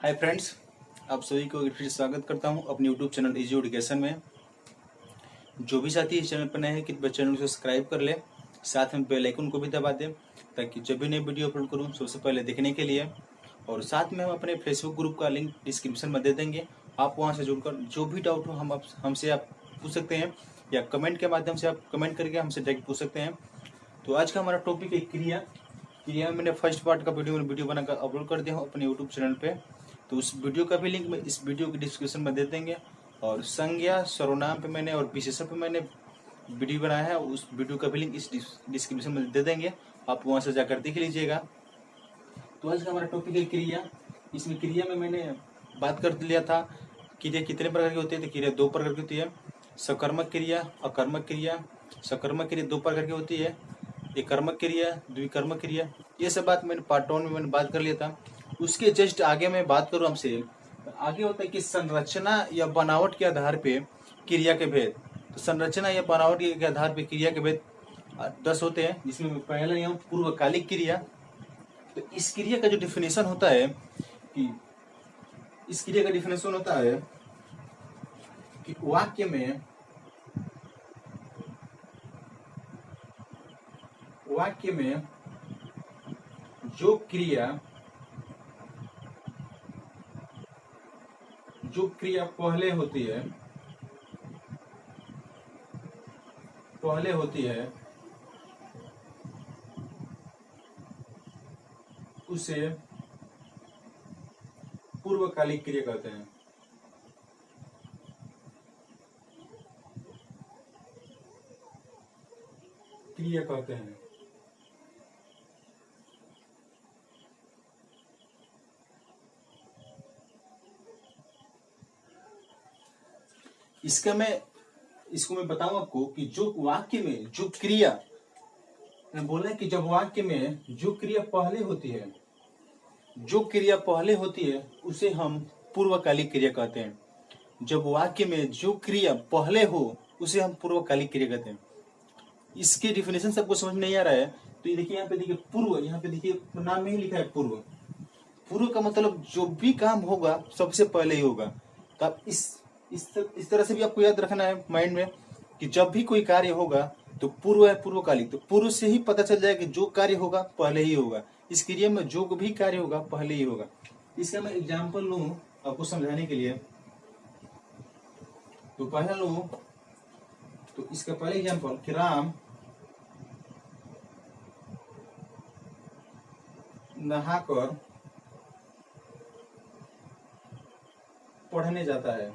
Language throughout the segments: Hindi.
हाय फ्रेंड्स, आप सभी को फिर स्वागत करता हूं अपने यूट्यूब चैनल इजी एजुकेशन में। जो भी साथी इस चैनल पर नए हैं कि चैनल को सब्सक्राइब कर ले, साथ में बेल आइकन को भी दबा दें ताकि जब भी नई वीडियो अपलोड करूं सबसे पहले देखने के लिए। और साथ में हम अपने फेसबुक ग्रुप का लिंक डिस्क्रिप्शन में दे देंगे, आप वहां से जुड़कर जो भी डाउट हो हमसे आप पूछ सकते हैं या कमेंट के माध्यम से आप कमेंट करके हमसे डायरेक्ट पूछ सकते हैं। तो आज का हमारा टॉपिक है क्रिया। मैंने फर्स्ट पार्ट का वीडियो बनाकर अपलोड कर दिया हूँ अपने यूट्यूब चैनल पे, तो उस वीडियो का भी लिंक मैं इस वीडियो के डिस्क्रिप्शन में दे देंगे। और संज्ञा सर्वनाम पे मैंने और विशेषण पे मैंने वीडियो बनाया है, उस वीडियो का भी लिंक इस डिस्क्रिप्शन में दे देंगे, आप वहाँ से जाकर देख लीजिएगा। तो आज का हमारा टॉपिक है क्रिया। इसमें क्रिया में मैंने बात कर लिया था क्रिया कितने प्रकार की होती है। तो क्रिया दो प्रकार की होती है, सकर्मक क्रिया, अकर्मक क्रिया। सकर्मक क्रिया दो प्रकार की होती है, एक कर्मक क्रिया, द्विकर्मक क्रिया। ये सब बात मैंने पार्ट 1 में मैंने बात कर लिया था। उसके जस्ट आगे मैं बात करूँ हमसे, आगे होता है कि संरचना या बनावट के आधार पे क्रिया के भेद। तो संरचना या बनावट के आधार पे क्रिया के भेद 10 होते हैं, जिसमें पहला नियम पूर्वकालिक क्रिया। तो इस क्रिया का जो डिफिनेशन होता है कि वाक्य में जो क्रिया पहले होती है उसे पूर्वकालिक क्रिया कहते हैं। इसको मैं बताऊं आपको कि जो वाक्य में जो क्रिया बोला कि जब वाक्य में जो क्रिया पहले होती है उसे हम पूर्वकालिक क्रिया कहते हैं। जब वाक्य में जो क्रिया पहले हो उसे हम पूर्वकालिक क्रिया कहते हैं। इसके डिफिनेशन सबको समझ में नहीं आ रहा है तो ये देखिए, यहाँ पे देखिए पूर्व, यहाँ पे देखिए नाम में ही लिखा है पूर्व। पूर्व का मतलब जो भी काम होगा सबसे पहले ही होगा। तो आप इस तरह से भी आपको याद रखना है माइंड में कि जब भी कोई कार्य होगा तो पूर्व है पूर्वकालिक। तो पूर्व से ही पता चल जाएगा कि जो कार्य होगा पहले ही होगा। इस क्रिया में जो भी कार्य होगा पहले ही होगा। इसका मैं एग्जाम्पल लूं आपको समझाने के लिए। तो पहला लूं तो इसका पहले एग्जाम्पल कि राम नहाकर पढ़ने जाता है।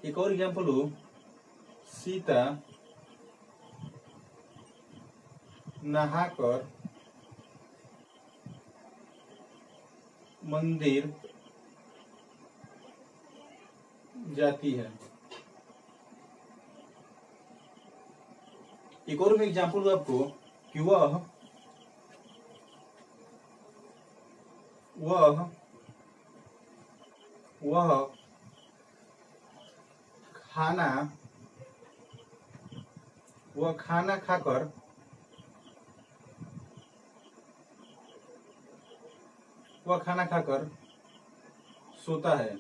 एक और एग्जाम्पल हो, सीता नहाकर मंदिर जाती है। एक और मैं एग्जाम्पल दूं आपको कि वह खाना खाकर सोता है।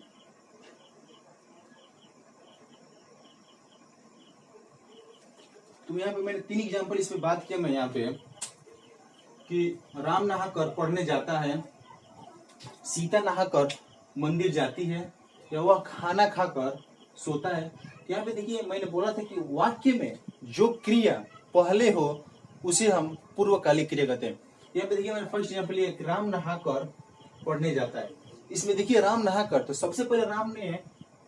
तो यहाँ पे मैंने 3 एग्जाम्पल इसमें बात किया मैं यहाँ पे कि राम नहाकर पढ़ने जाता है, सीता नहाकर मंदिर जाती है, या वह खाना खाकर सोता है। यहाँ पे देखिए मैंने बोला था कि वाक्य में जो क्रिया पहले हो उसे हम पूर्वकालिक क्रिया कहते हैं। यहाँ पे देखिए मैंने फर्स्ट एग्जाम्पल लिया कि राम नहाकर पढ़ने जाता है। इसमें देखिए राम नहाकर, तो सबसे पहले राम ने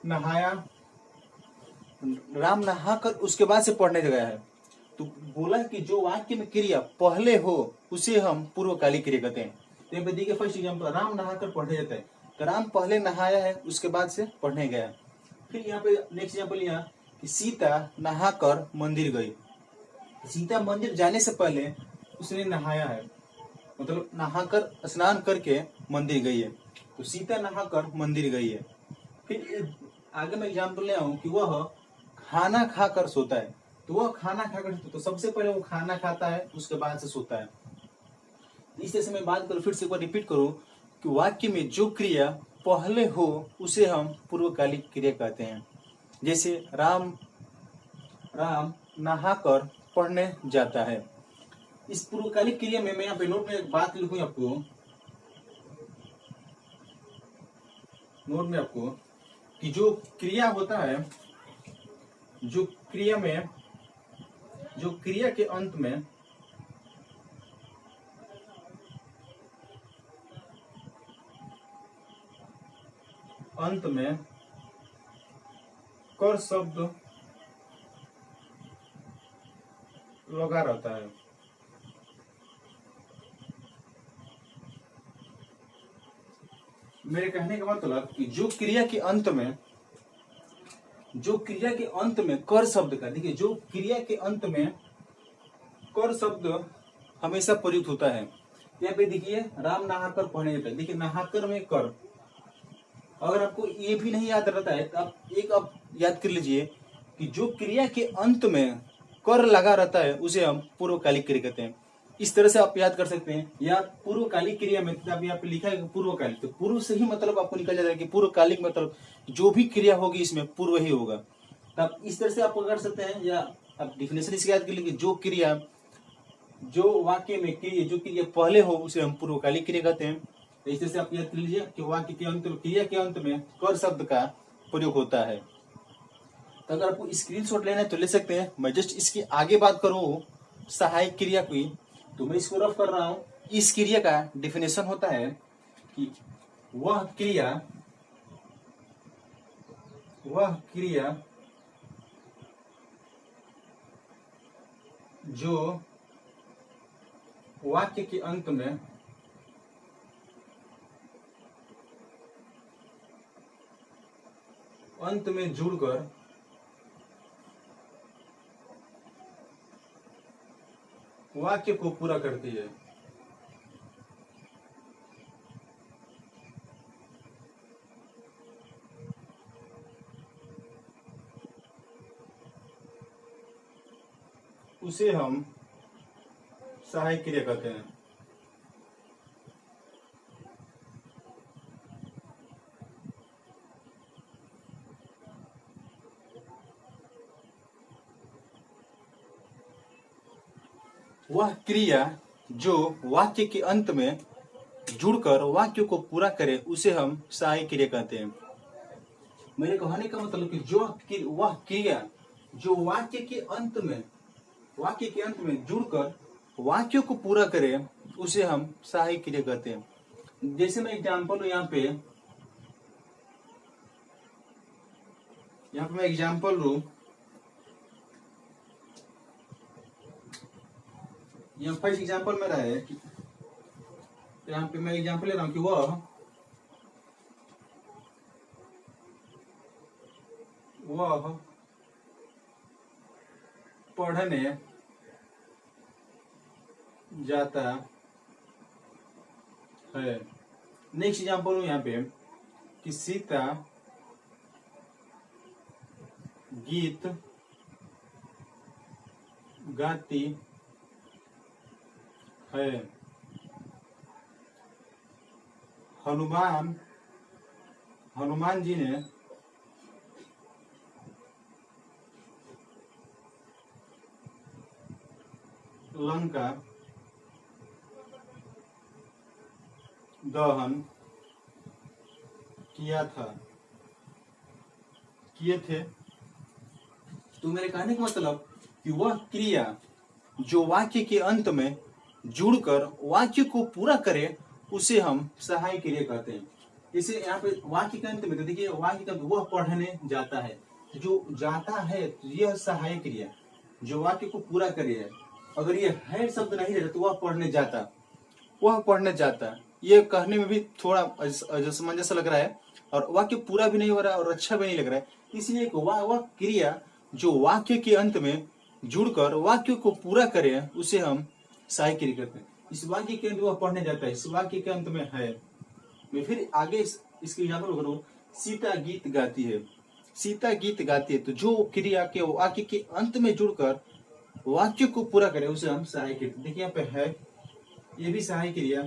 नहाया, राम नहाकर उसके बाद से पढ़ने गया है। तो बोला कि जो वाक्य में क्रिया पहले हो उसे हम पूर्वकालिक क्रिया कहते हैं। तो यहाँ पे देखिए फर्स्ट एग्जाम्पल राम नहाकर पढ़ने जाता है, तो राम पहले नहाया है उसके बाद से पढ़ने गया। फिर यहाँ पे नेक्स्ट एग्जाम्पल लिया कि सीता नहाकर मंदिर गई। सीता मंदिर जाने से पहले उसने नहाया है, मतलब नहाकर स्नान करके मंदिर गई है। तो सीता नहाकर मंदिर गई है। फिर आगे मैं एग्जाम्पल ले आऊं कि वह खाना खाकर सोता है। तो वह खाना खाकर, तो सबसे पहले वो खाना खाता है, उसके बाद से सोता है। इस तरह से मैं बात करूँ, फिर से एक बार रिपीट करूँ कि वाक्य में जो क्रिया पहले हो उसे हम पूर्वकालिक क्रिया कहते हैं। जैसे राम नहाकर पढ़ने जाता है। इस पूर्वकालिक क्रिया में मैं यहाँ पे नोट में एक बात लिखूं आपको, नोट में आपको, कि जो क्रिया होता है, जो क्रिया के अंत में कर शब्द लगा रहता है। मेरे कहने का मतलब कि जो क्रिया के अंत में कर शब्द का, देखिए जो क्रिया के अंत में कर शब्द हमेशा प्रयुक्त होता है। यहाँ पे देखिए राम नहाकर पढ़ने जाता है, देखिए नहाकर में कर, अगर आपको ये भी नहीं याद रहता है तो आप याद कर लीजिए कि जो क्रिया के अंत में कर लगा रहता है उसे हम पूर्वकालिक क्रिया कहते हैं। इस तरह से आप याद कर सकते हैं। या पूर्वकालिक क्रिया में अभी यहाँ पे लिखा है पूर्वकालिक, तो पूर्व से ही मतलब आपको निकल जाता है कि पूर्वकालिक मतलब जो भी क्रिया होगी इसमें पूर्व ही होगा। तो आप इस तरह से आप कर सकते हैं, या आप डिफिनेशन इसकी याद कर लीजिए, जो वाक्य में क्रिया, जो क्रिया पहले हो उसे हम पूर्वकालिक क्रिया कहते हैं। तो इस तरह से आप याद कर लीजिए कि वाक्य के अंत, क्रिया के अंत में कर शब्द का प्रयोग होता है। तो अगर आपको स्क्रीनशॉट लेना है तो ले सकते हैं। मैं जस्ट इसकी आगे बात करूं सहायक क्रिया की, तो मैं इसको रफ कर रहा हूं। इस क्रिया का डिफिनेशन होता है कि वह क्रिया जो वाक्य के अंत में जुड़कर वाक्य को पूरा करती है। उसे हम सहायक क्रिया कहते हैं। वह क्रिया जो वाक्य के अंत में जुड़कर वाक्य को पूरा करे उसे हम सहायक क्रिया कहते हैं। मेरे कहने का मतलब कि वह क्रिया जो वाक्य के अंत में जुड़कर वाक्य को पूरा करे उसे हम सहायक क्रिया कहते हैं। जैसे मैं एग्जाम्पल यहाँ पे मैं एग्जाम्पल लूं, यहाँ फर्स्ट एग्जाम्पल मेरा है कि यहाँ पे मैं एग्जाम्पल ले रहा हूँ कि वह पढ़ने जाता है। नेक्स्ट एग्जाम्पल हूँ यहाँ पे कि सीता गीत गाती है। हनुमान जी ने लंका दहन किए थे। तो मेरे कहने का मतलब कि वह क्रिया जो वाक्य के अंत में जुड़कर वाक्य को पूरा करे उसे हम सहायक क्रिया कहते हैं। जैसे यहाँ पे वाक्य के अंत में तो देखिए वाक्य का वह पढ़ने जाता है, जो जाता है तो यह सहायक क्रिया जो वाक्य को पूरा करे है। अगर ये है शब्द नहीं रहता तो वह पढ़ने जाता, ये कहने में भी थोड़ा असमंजस लग रहा है और वाक्य पूरा भी नहीं हो रहा है और अच्छा भी नहीं लग रहा है। इसलिए वह क्रिया जो वाक्य के अंत में जुड़कर वाक्य को पूरा करे उसे हम सहायक क्रिया कहते हैं। इस वाक्य के अंत वह पढ़ने जाता है, इस वाक्य के अंत में है। मैं फिर आगे इसकी एग्जाम्पल करूं, सीता गीत गाती है। सीता गीत गाती है, तो जो क्रिया के वाक्य के अंत में जुड़कर वाक्य को पूरा करे उसे हम सहायक क्रिया। देखिए यहाँ पे है, ये भी सहायक क्रिया।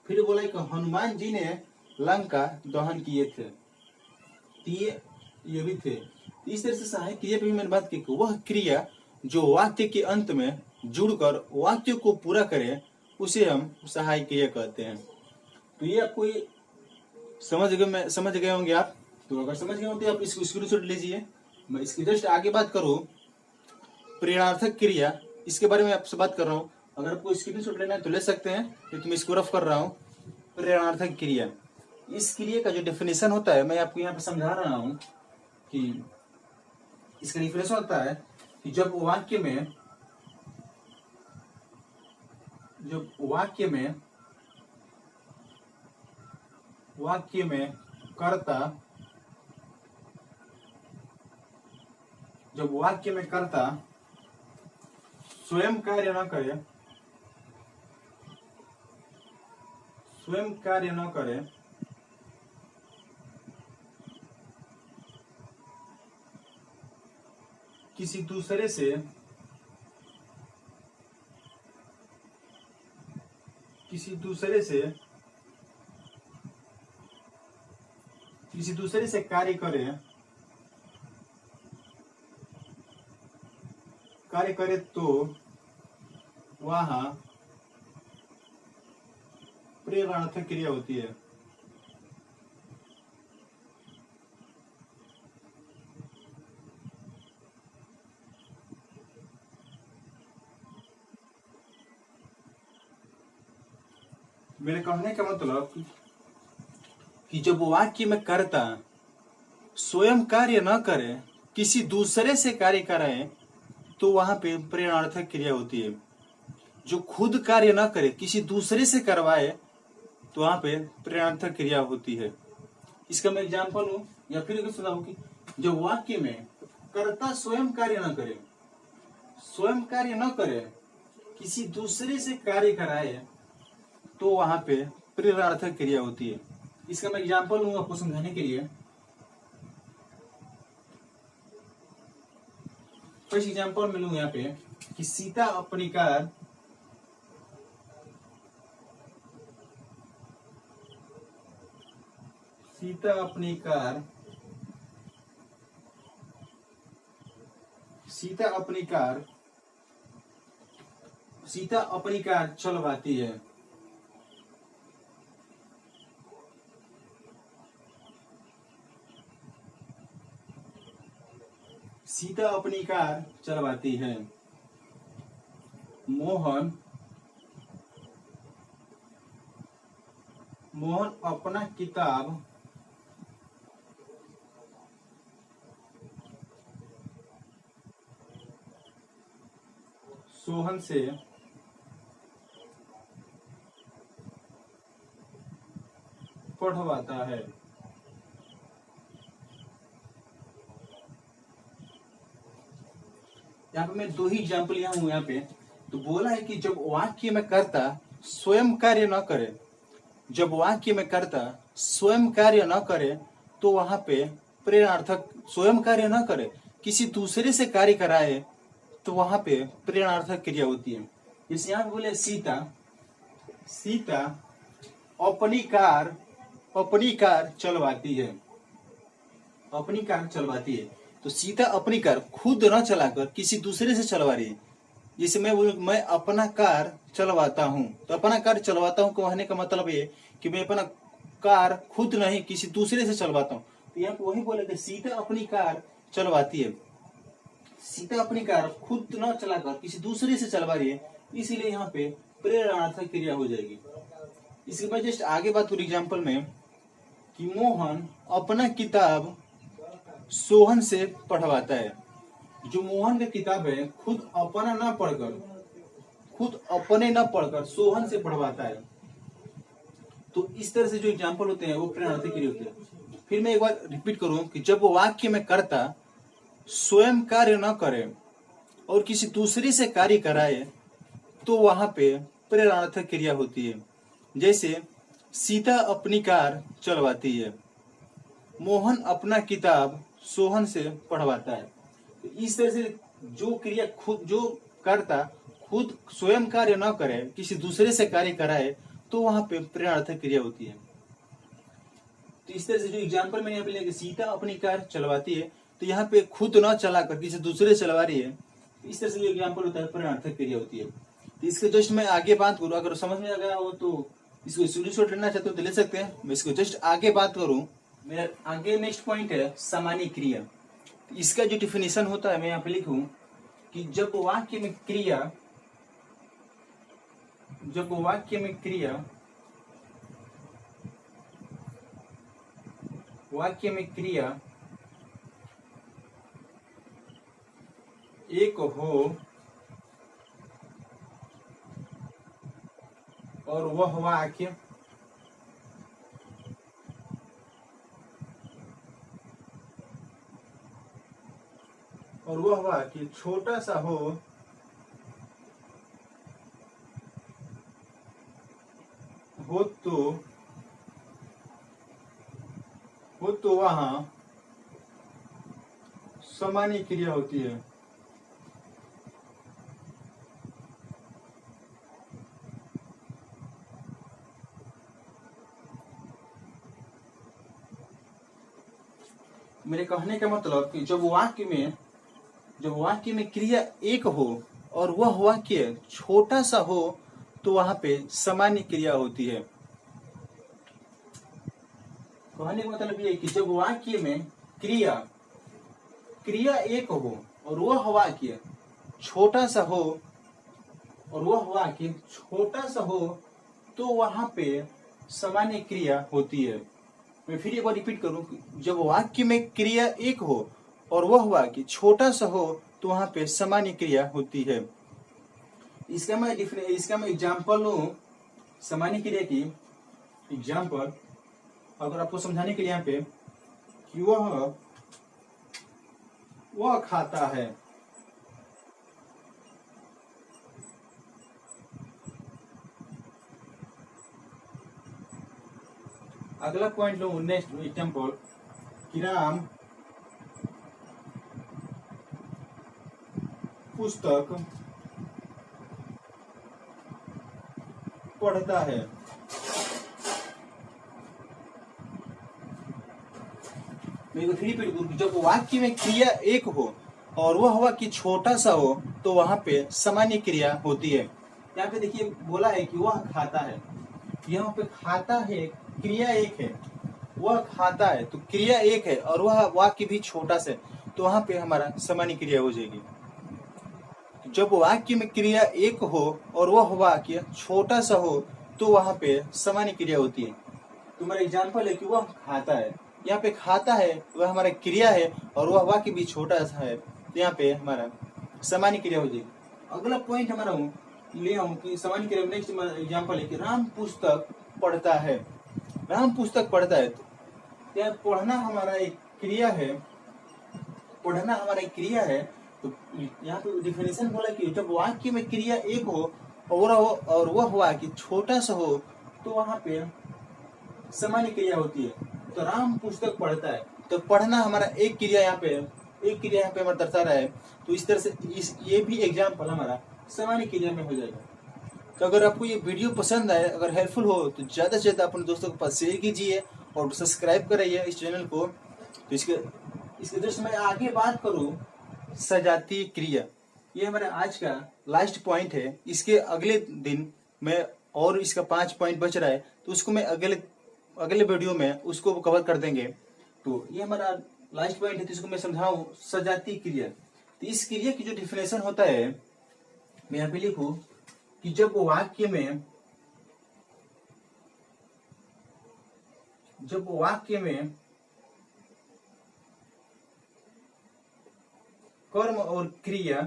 फिर बोला कि हनुमान जी ने लंका दहन किए थे, तो ये भी थे। इस तरह से सहायक क्रिया पे भी मैंने बात की कि वह क्रिया जो वाक्य के अंत में जुड़कर वाक्य को पूरा करे उसे हम सहायक क्रिया कहते हैं। तो ये आपको समझ गए होंगे आप। तो अगर समझ गए होते आप इसको स्क्रीनशॉट लीजिए। मैं इसकी जस्ट आगे बात करूं, प्रेरणार्थक क्रिया, इसके बारे में आपसे बात कर रहा हूं। अगर आपको स्क्रीनशॉट लेना है तो ले सकते हैं, तो मैं इसको रफ कर रहा हूं। प्रेरणार्थक क्रिया, इस क्रिया का जो डेफिनेशन होता है मैं आपको यहाँ पे समझा रहा हूं कि इसका डेफिनेशन होता है कि जब वाक्य में कर्ता स्वयं कार्य न करे किसी दूसरे से कार्य करे तो वहां प्रेरणार्थक क्रिया होती है। मेरे कहने का मतलब कि जब वाक्य में कर्ता स्वयं कार्य न करे किसी दूसरे से कार्य कराए तो वहां पे प्रेरणार्थक क्रिया होती है। जो खुद कार्य न करे किसी दूसरे से करवाए तो वहां पे प्रेरणार्थक क्रिया होती है। इसका मैं एग्जांपल हूं या फिर सुनाऊं कि जो वाक्य में कर्ता स्वयं कार्य न करे किसी दूसरे से कार्य कराए तो वहां पे प्रेरणार्थक क्रिया होती है। इसका मैं एग्जांपल हूं आपको समझाने के लिए। फर्स्ट एग्जांपल में लूं यहाँ पे कि सीता अपनी कार चलवाती है। सीता अपनी कार चलवाती है। मोहन अपना किताब सोहन से पढ़वाता है। यहाँ पे मैं दो ही एग्जाम्पल यहाँ हूं। यहाँ पे तो बोला है कि जब वाक्य में कर्ता स्वयं कार्य न करे तो वहां पे प्रेरणार्थक स्वयं कार्य न करे किसी दूसरे से कार्य कराए तो वहां पे प्रेरणार्थक क्रिया होती है। जैसे यहाँ पे बोले सीता अपनी कार चलवाती है। तो सीता अपनी कार खुद न चलाकर किसी दूसरे से चलवा रही है। जैसे मैं बोलूं मैं अपना कार चलवाता हूं, तो अपना कार चलवाता हूं कहने का मतलब ये कि मैं अपना कार खुद नहीं किसी दूसरे से चलवाता हूं। तो यहाँ पे वही बोले कि सीता अपनी कार चलवाती है। सीता अपनी कार खुद न चलाकर किसी दूसरे से चलवा रही है, इसीलिए यहाँ पे प्रेरणार्थक क्रिया हो जाएगी। इसके बाद जस्ट आगे बात करूं एग्जाम्पल में कि मोहन अपना किताब सोहन से पढ़वाता है। जो मोहन का किताब है खुद अपने न पढ़कर सोहन से पढ़वाता है। तो इस तरह से जो एग्जाम्पल होते हैं वो प्रेरणार्थक क्रिया होते हैं। फिर मैं एक बार रिपीट करूं कि जब वो वाक्य में कर्ता स्वयं कार्य न करे और किसी दूसरे से कार्य कराए तो वहां पे प्रेरणार्थक क्रिया होती है। जैसे सीता अपनी कार चलवाती है, मोहन अपना किताब सोहन से पढ़वाता है। तो इस तरह से जो क्रिया खुद जो करता खुद स्वयं कार्य न करे, किसी दूसरे से कार्य कराए, तो वहां पे प्रेरणार्थक क्रिया होती है। तो इस तरह से जो एग्जाम्पल मैंने यहाँ पे लिया कि सीता अपनी कार चलवाती है, तो यहाँ पे खुद न चलाकर किसी दूसरे चलवा रही है। इस तरह से जो एग्जाम्पल होता है प्रेरणार्थक क्रिया होती है। तो इसके जस्ट मैं आगे बात करूँ, अगर समझ में आ गया हो तो इसको स्क्रीनशॉट लेना चाहते हो तो ले सकते हैं। मैं इसको जस्ट आगे बात करूँ, मेरा आगे नेक्स्ट पॉइंट है सामान्य क्रिया। तो इसका जो डिफिनेशन होता है मैं यहाँ पे लिखूं कि जब वाक्य में क्रिया एक हो और वह वाक्य छोटा सा हो तो वहां सामान्य क्रिया होती है। मेरे कहने का मतलब कि जब वाक्य में क्रिया एक हो और वह वाक्य छोटा सा हो तो वहां पे सामान्य क्रिया होती है। कहने का मतलब ये कि जब वाक्य में क्रिया एक हो और वह वाक्य छोटा सा हो तो वहां पे सामान्य क्रिया होती है। मैं फिर एक बार रिपीट करूं, जब वाक्य में क्रिया एक हो और वह वाक्य छोटा सा हो तो वहां पे सामान्य क्रिया होती है। इसका मैं एग्जांपल लूं सामान्य क्रिया की। एग्जांपल अगर आपको समझाने के लिए यहाँ पे कि वह खाता है। अगला पॉइंट लो नेक्स्ट एग्जांपल कि राम पुस्तक पढ़ता है। जब वाक्य में क्रिया एक हो और वह वाक्य छोटा सा हो तो वहां पे सामान्य क्रिया होती है। यहाँ पे देखिए बोला है कि वह खाता है, यहाँ पे खाता है क्रिया एक है, वह खाता है तो क्रिया एक है और वह वाक्य भी छोटा सा, तो वहां पे हमारा सामान्य क्रिया हो जाएगी। जब वाक्य में क्रिया एक हो और वह वाक्य छोटा सा हो तो वहां पे सामान्य क्रिया होती है। तुम्हारा एग्जाम्पल है कि वह खाता है, यहाँ पे खाता है वह हमारा क्रिया है और वह वाक्य भी छोटा सा है, तो यहाँ पे हमारा सामान्य क्रिया हो जाएगी। अगला पॉइंट हमारा ले आऊं कि सामान्य क्रिया। नेक्स्ट एग्जाम्पल है कि राम पुस्तक पढ़ता है। राम पुस्तक पढ़ता है तो यहाँ पढ़ना हमारा एक क्रिया है, तो यहाँ पे डिफिनेशन बोला कि जब वाक्य में क्रिया एक हो और वह वाक्य छोटा सा हो तो वहां पे सामान्य क्रिया होती है। तो राम पुस्तक पढ़ता है तो पढ़ना हमारा एक क्रिया यहाँ पे हमारा दर्शा रहा है। तो इस तरह से ये भी एग्जाम्पल हमारा सामान्य क्रिया में हो जाएगा। तो अगर आपको ये वीडियो पसंद आए, अगर हेल्पफुल हो तो ज्यादा से ज्यादा अपने दोस्तों के पास शेयर कीजिए और सब्सक्राइब कराइए इस चैनल को। तो इसके जस्ट मैं आगे बात करूं सजातीय क्रिया, ये हमारा आज का लास्ट पॉइंट है। इसके अगले दिन मैं और इसका 5 पॉइंट बच रहा है तो उसको मैं अगले वीडियो में उसको कवर कर देंगे। तो ये हमारा लास्ट पॉइंट है, तो इसको मैं समझाऊं सजातीय क्रिया। तो इस क्रिया की जो डिफिनेशन होता है मैं यहाँ पे लिखूं कि जब वाक्य में कर्म और क्रिया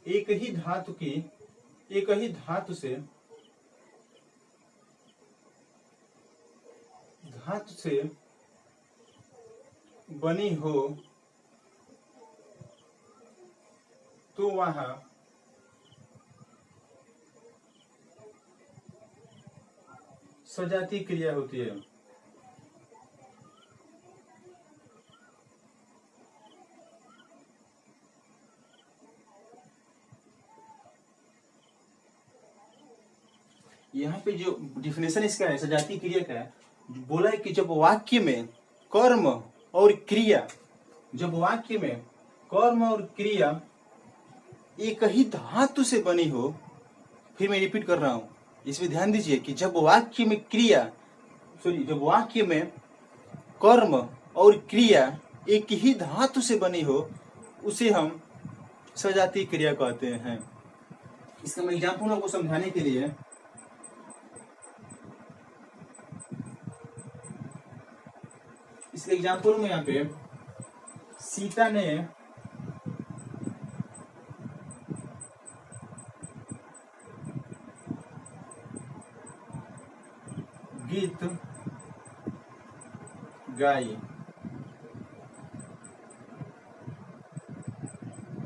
एक ही धातु से बनी हो तो वहां सजातीय क्रिया होती है। यहाँ पे जो डिफिनेशन इसका है सजातीय क्रिया का है, बोला है कि जब वाक्य में कर्म और क्रिया, जब वाक्य में कर्म और क्रिया एक ही धातु से बनी हो, फिर मैं रिपीट कर रहा हूं, इसमें ध्यान दीजिए कि जब वाक्य में जब वाक्य में कर्म और क्रिया एक ही धातु से बनी हो, उसे हम सजातीय क्रिया कहते हैं। इसका मैं एग्जाम्पल आपको समझाने के लिए, इसके एग्जाम्पल में यहाँ पे सीता ने गीत गाई,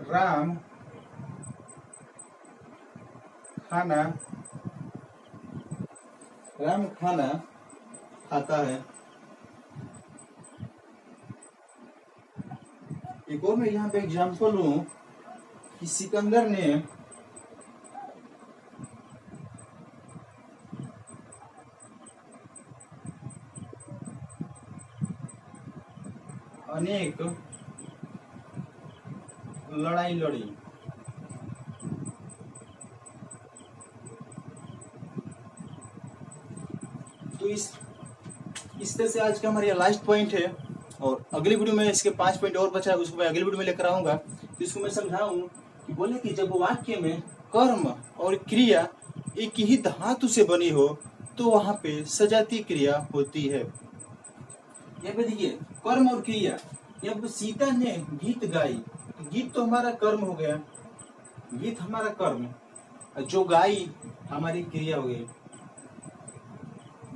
राम खाना खाता है। एक और मैं यहाँ पे एग्जाम्पल हूं कि सिकंदर ने अनेक लड़ाई लड़ी। तो इस तरह से आज का हमारा लास्ट पॉइंट है, और अगली वीडियो में इसके 5 पॉइंट और बचा है, उसको मैं अगली वीडियो में लेकर आऊंगा। तो इसको मैं समझाऊं कि बोले कि जब वाक्य में कर्म और क्रिया एक ही धातु से बनी हो, तो वहां पे सजातीय क्रिया होती है। यहाँ पे देखिए कर्म और क्रिया, यहाँ पे सीता ने गीत गाई, तो गीत तो हमारा कर्म हो गया, गीत हमारा कर्म, जो गाई हमारी क्रिया हो गई,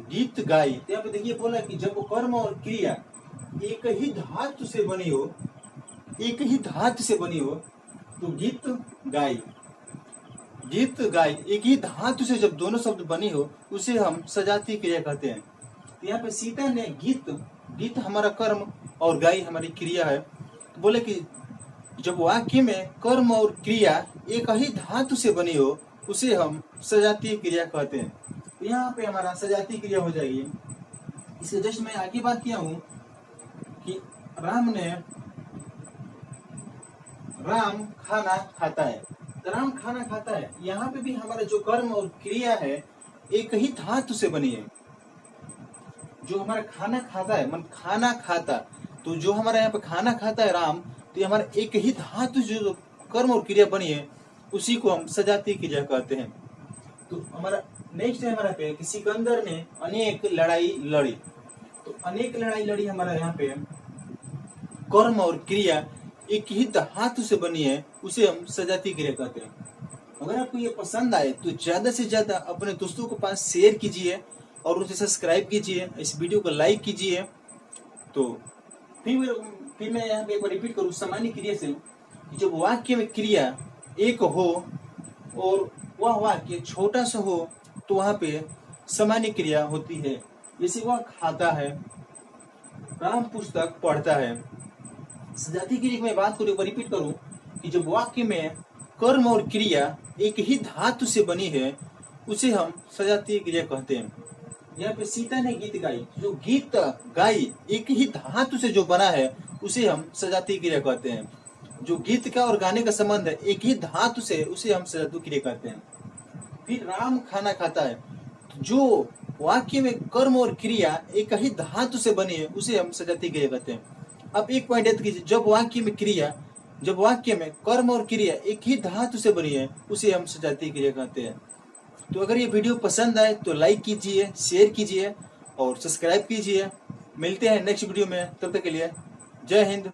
गीत गाई। यहाँ पे देखिए बोला कि जब कर्म और क्रिया एक ही धातु से बनी हो, एक ही धातु से बनी हो, तो गीत गाई, गीत गाई एक ही धातु से जब दोनों शब्द बनी हो, उसे हम सजातीय क्रिया कहते हैं। तो यहाँ पे सीता ने गीत हमारा कर्म और गाई हमारी क्रिया है। तो बोले कि जब वाक्य में कर्म और क्रिया एक ही धातु से बनी हो, उसे हम सजातीय क्रिया कहते हैं। तो यहाँ पे हमारा सजातीय क्रिया हो जाएगी। इसके जस्ट मैं आगे बात किया हूं कि राम खाना खाता है, तो राम खाना खाता है, यहाँ पे भी हमारा जो कर्म और क्रिया है एक ही धातु से बनी है। जो हमारा खाना खाता है, मन खाना खाता, तो जो हमारा यहाँ पे खाना खाता है राम, तो हमारा एक ही धातु जो कर्म और क्रिया बनी है, उसी को हम सजातीय क्रिया कहते हैं। तो हमारा नेक्स्ट है हमारा पे कि सिकंदर ने अनेक लड़ाई लड़ी, तो अनेक लड़ाई लड़ी हमारा यहाँ पे कर्म और क्रिया एक ही धातु से बनी है, उसे हम सजातीय क्रिया कहते हैं। अगर आपको ये पसंद आए तो ज्यादा से ज्यादा अपने दोस्तों के पास शेयर कीजिए और उसे सब्सक्राइब कीजिए, इस वीडियो को लाइक कीजिए। तो फिर मैं यहाँ पे एक बार रिपीट करूँ सामान्य क्रिया से, जब वाक्य में क्रिया एक हो और वह वाक्य छोटा सा हो, तो वहां पे सामान्य क्रिया होती है। जैसे वह खाता है, राम पुस्तक पढ़ता है। सजातीय क्रिया की मैं बात करूं, रिपीट करूं कि जब वाक्य में कर्म और क्रिया एक ही धातु से बनी है, उसे हम सजातीय क्रिया कहते हैं। यहाँ पे सीता ने गीत गाई, जो गीत गाई एक ही धातु से जो बना है, उसे हम सजातीय क्रिया कहते हैं। जो गीत का और गाने का संबंध है एक ही धातु से, उसे हम सजातीय क्रिया कहते हैं। फिर राम खाना खाता है, जो वाक्य में कर्म और क्रिया एक ही धातु से बनी है, उसे हम सजातीय क्रिया कहते हैं। अब एक पॉइंट याद कीजिए, जब वाक्य में कर्म और क्रिया एक ही धातु से बनी है, उसे हम सजातीय क्रिया कहते हैं। तो अगर ये वीडियो पसंद आए तो लाइक कीजिए, शेयर कीजिए और सब्सक्राइब कीजिए। मिलते हैं नेक्स्ट वीडियो में, तब तक के लिए जय हिंद।